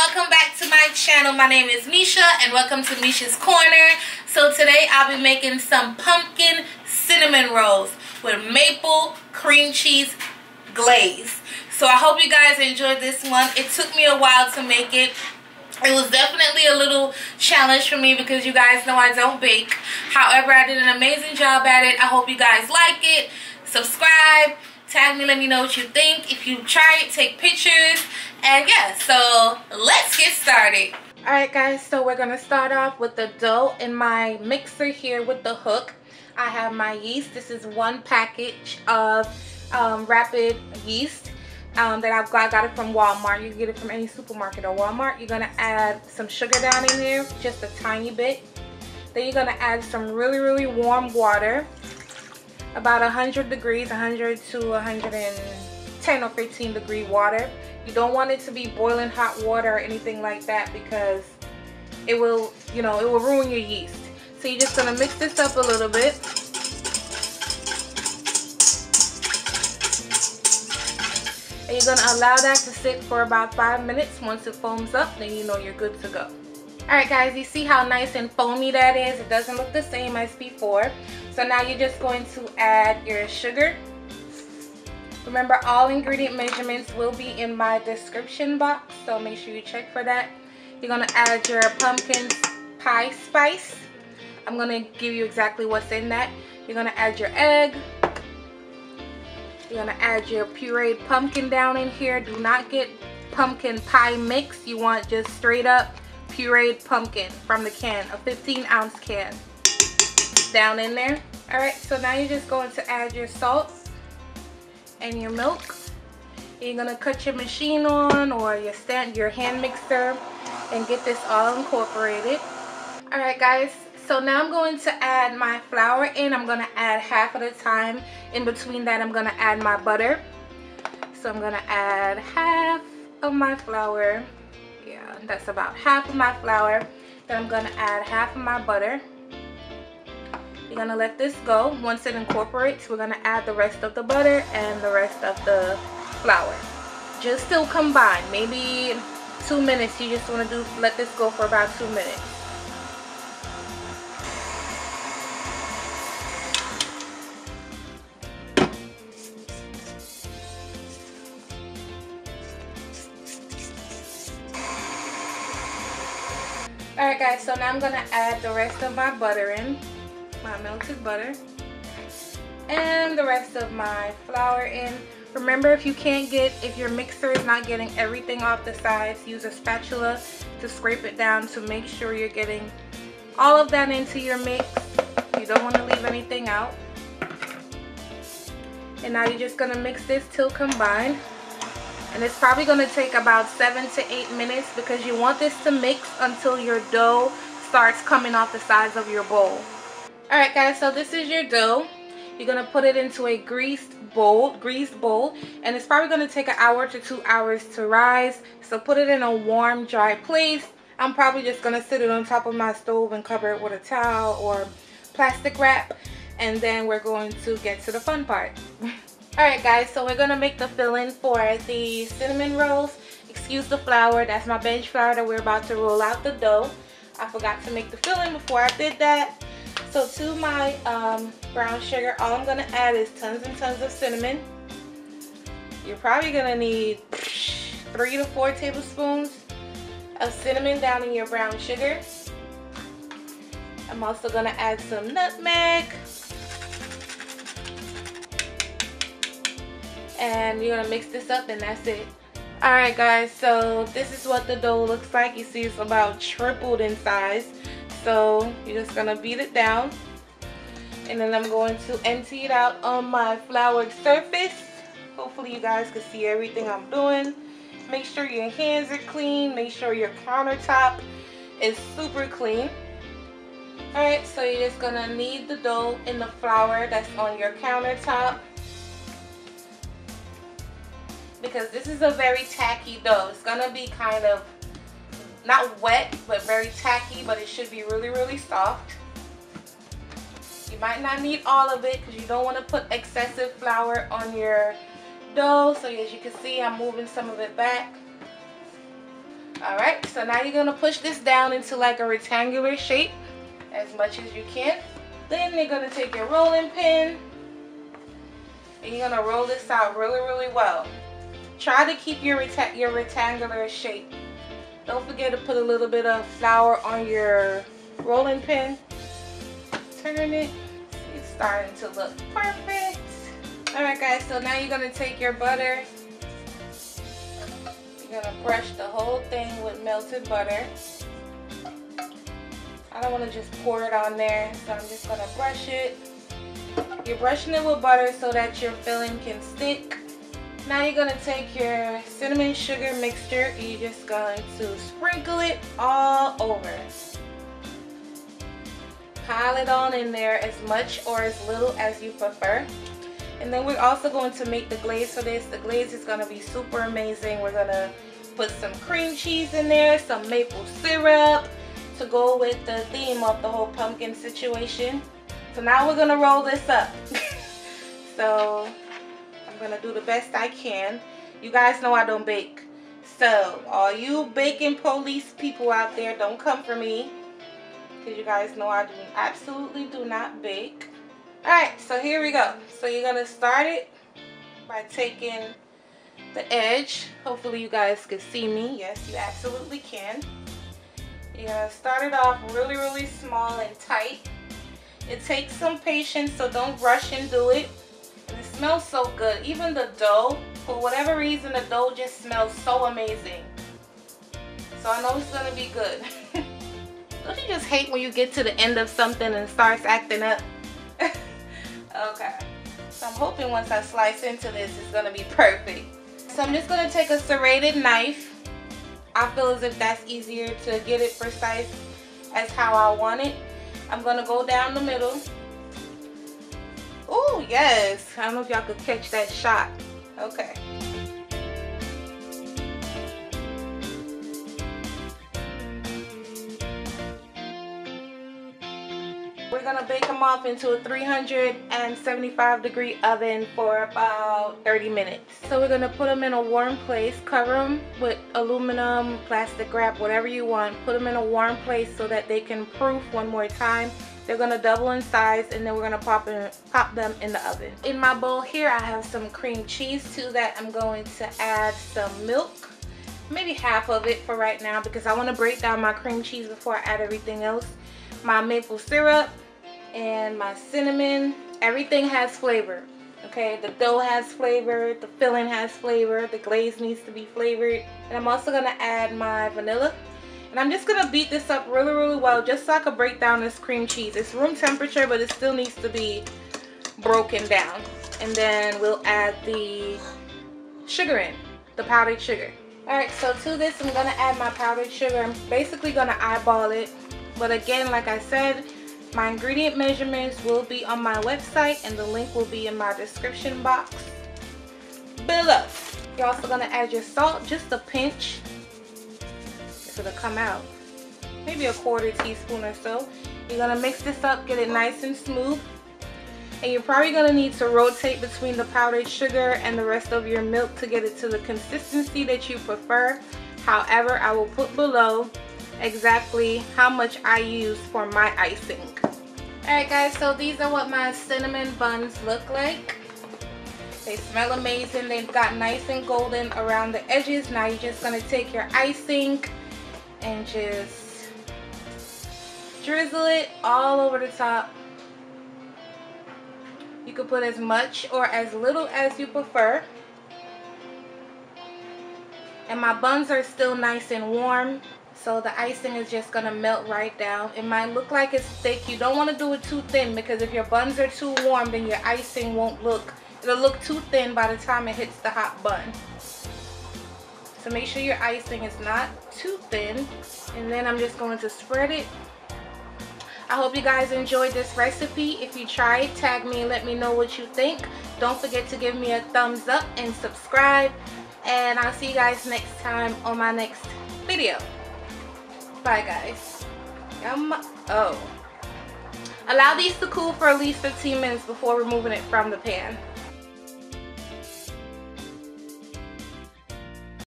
welcome back to my channel. My name is Mesha and welcome to Mesha's Corner. So today I'll be making some pumpkin cinnamon rolls with maple cream cheese glaze. So I hope you guys enjoyed this one. It took me a while to make it. It was definitely a little challenge for me because you guys know I don't bake. However, I did an amazing job at it. I hope you guys like it. Subscribe, tag me, let me know what you think. If you try it, take pictures. And yeah, so let's get started. Alright guys, so we're going to start off with the dough in my mixer here with the hook. I have my yeast. This is one package of rapid yeast. That I got it from Walmart. You can get it from any supermarket or Walmart. You're going to add some sugar down in there, just a tiny bit. Then you're going to add some really warm water, about 100 degrees, 100 to 110 or 15 degree water. You don't want it to be boiling hot water or anything like that because it will, it will ruin your yeast. So you're just going to mix this up a little bit. And you're going to allow that to sit for about 5 minutes. Once it foams up, then you know you're good to go. Alright guys, you see how nice and foamy that is? It doesn't look the same as before. So now you're just going to add your sugar. Remember, all ingredient measurements will be in my description box, so make sure you check for that. You're going to add your pumpkin pie spice. I'm going to give you exactly what's in that. You're going to add your egg. You're going to add your pureed pumpkin down in here. Do not get pumpkin pie mix. You want just straight up pureed pumpkin from the can, a 15-ounce can. Down in there. Alright, so now you're just going to add your salt and your milk. You're going to cut your machine on or your hand mixer and get this all incorporated. Alright guys, so now I'm going to add my flour in. I'm going to add half at a time. In between that, I'm going to add my butter. So I'm going to add half of my flour. Yeah, that's about half of my flour. Then I'm going to add half of my butter. You're going to let this go. Once it incorporates, we're going to add the rest of the butter and the rest of the flour. Just to combine, maybe 2 minutes. You just want to let this go for about 2 minutes. Alright guys, so now I'm going to add the rest of my butter in. My melted butter and the rest of my flour in. Remember, if your mixer is not getting everything off the sides, use a spatula to scrape it down to make sure you're getting all of that into your mix. You don't want to leave anything out. And now you're just going to mix this till combined. And it's probably going to take about 7 to 8 minutes because you want this to mix until your dough starts coming off the sides of your bowl. Alright guys, so this is your dough. You're going to put it into a greased bowl, and it's probably going to take 1 hour to 2 hours to rise. So put it in a warm, dry place. I'm probably just going to sit it on top of my stove and cover it with a towel or plastic wrap, and then we're going to get to the fun part. Alright guys, so we're going to make the filling for the cinnamon rolls. Excuse the flour, that's my bench flour that we're about to roll out the dough. I forgot to make the filling before I did that. So to my brown sugar, all I'm going to add is tons and tons of cinnamon. You're probably going to need 3 to 4 tablespoons of cinnamon down in your brown sugar. I'm also going to add some nutmeg. And you're going to mix this up and that's it. Alright guys, so this is what the dough looks like. You see it's about tripled in size. So you're just going to beat it down. And then I'm going to empty it out on my floured surface. Hopefully you guys can see everything I'm doing. Make sure your hands are clean. Make sure your countertop is super clean. Alright, so you're just going to knead the dough in the flour that's on your countertop. Because this is a very tacky dough. It's going to be kind of not wet, but very tacky, but it should be really soft. You might not need all of it because you don't want to put excessive flour on your dough. So as you can see, I'm moving some of it back. Alright, so now you're going to push this down into like a rectangular shape as much as you can. Then you're going to take your rolling pin and you're going to roll this out really well. Try to keep your rectangular shape. Don't forget to put a little bit of flour on your rolling pin. Turn it. It's starting to look perfect. Alright guys, so now you're going to take your butter. You're going to brush the whole thing with melted butter. I don't want to just pour it on there, so I'm just going to brush it. You're brushing it with butter so that your filling can stick. Now you're going to take your cinnamon sugar mixture and you're just going to sprinkle it all over. Pile it on in there as much or as little as you prefer. And then we're also going to make the glaze for this. The glaze is going to be super amazing. We're going to put some cream cheese in there, some maple syrup to go with the theme of the whole pumpkin situation. So now we're going to roll this up. So I'm going to do the best I can. You guys know I don't bake. So all you baking police people out there, don't come for me. Because you guys know I absolutely do not bake. Alright, so here we go. So you're going to start it by taking the edge. Hopefully you guys can see me. Yes, you absolutely can. You're going to start it off really small and tight. It takes some patience, so don't rush and do it. And it smells so good. Even the dough, for whatever reason, the dough just smells so amazing. So I know it's going to be good. Don't you just hate when you get to the end of something and it starts acting up? Okay, so I'm hoping once I slice into this, it's going to be perfect. So I'm just going to take a serrated knife. I feel as if that's easier to get it precise as how I want it. I'm going to go down the middle. Oh, yes. I don't know if y'all could catch that shot. Okay. We're going to bake them off into a 375-degree oven for about 30 minutes. So we're going to put them in a warm place, cover them with aluminum, plastic wrap, whatever you want. Put them in a warm place so that they can proof one more time. They're going to double in size and then we're going to pop them in the oven. In my bowl here I have some cream cheese. To that I'm going to add some milk. Maybe half of it for right now because I want to break down my cream cheese before I add everything else. My maple syrup and my cinnamon. Everything has flavor. Okay, the dough has flavor, the filling has flavor, the glaze needs to be flavored. And I'm also going to add my vanilla. And I'm just going to beat this up really well just so I can break down this cream cheese. It's room temperature, but it still needs to be broken down. And then we'll add the sugar in, the powdered sugar. Alright, so to this I'm going to add my powdered sugar. I'm basically going to eyeball it. But again, like I said, my ingredient measurements will be on my website and the link will be in my description box below. You're also going to add your salt, just a pinch. It's going to come out. Maybe a quarter teaspoon or so. You're going to mix this up, get it nice and smooth. And you're probably going to need to rotate between the powdered sugar and the rest of your milk to get it to the consistency that you prefer. However, I will put below exactly how much I use for my icing. Alright guys, so these are what my cinnamon buns look like. They smell amazing. They've got nice and golden around the edges. Now you're just going to take your icing and just drizzle it all over the top. You can put as much or as little as you prefer. And my buns are still nice and warm. So the icing is just going to melt right down. It might look like it's thick. You don't want to do it too thin because if your buns are too warm, then your icing won't look, it'll look too thin by the time it hits the hot bun. So make sure your icing is not too thin. And then I'm just going to spread it. I hope you guys enjoyed this recipe. If you try it, tag me and let me know what you think. Don't forget to give me a thumbs up and subscribe. And I'll see you guys next time on my next video. Bye guys. Oh. Allow these to cool for at least 15 minutes before removing it from the pan.